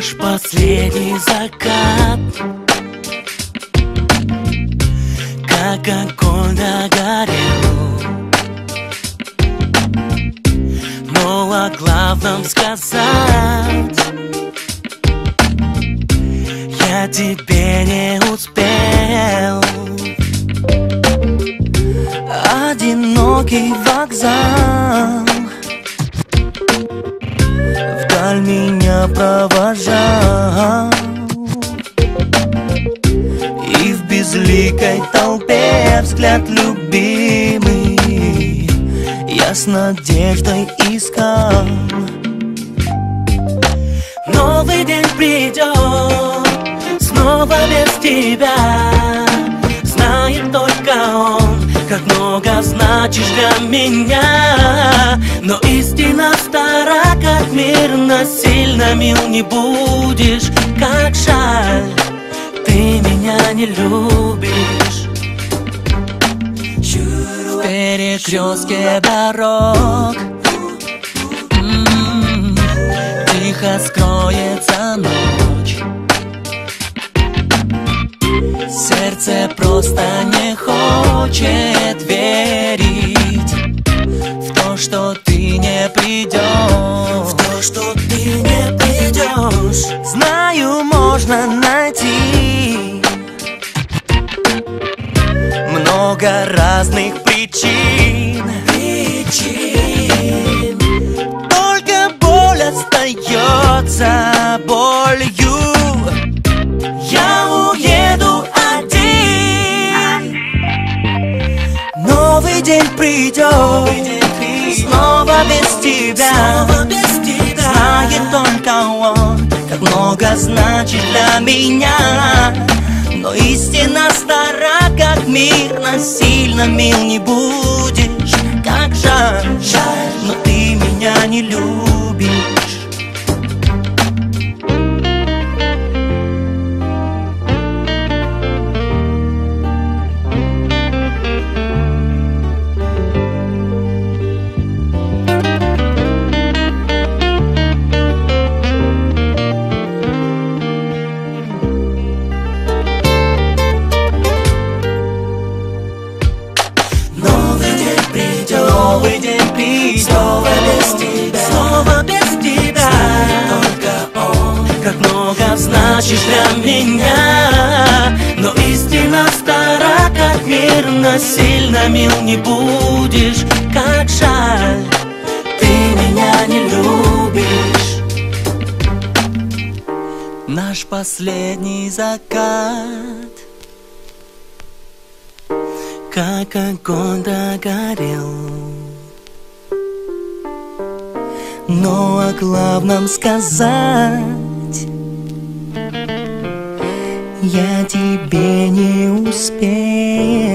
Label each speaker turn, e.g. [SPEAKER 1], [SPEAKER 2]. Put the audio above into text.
[SPEAKER 1] Наш последний закат, как огонь догорел, но о главном сказать я тебе не успел. Одинокий вокзал вдаль меня провожал, и в безликой толпе взгляд любимый я с надеждой искал. Новый день придет, снова без тебя. Знает только он, как много значишь для меня. Но истина стара, как мир, насильно мил не будешь. Как жаль, ты меня не любишь. В перекрестке дорог тихо скроется ночь. Сердце просто не хочет верить в то, что ты не придешь. В то, что ты не придешь. Знаю, можно найти много разных причин. Только боль остается болью. Я уеду один. Новый день придет, снова без тебя. Знает только он, как много значит для меня. Но истина стара, как мир, насильно мил не будешь. Как жаль, но ты меня не любишь. Новый день придет, снова без тебя, снова без тебя. Только он, как много значишь для меня. Но истина стара, как мир, насильно мил не будешь. Как жаль, ты меня не любишь. Наш последний закат, как огонь догорел, но о главном сказать я тебе не успел.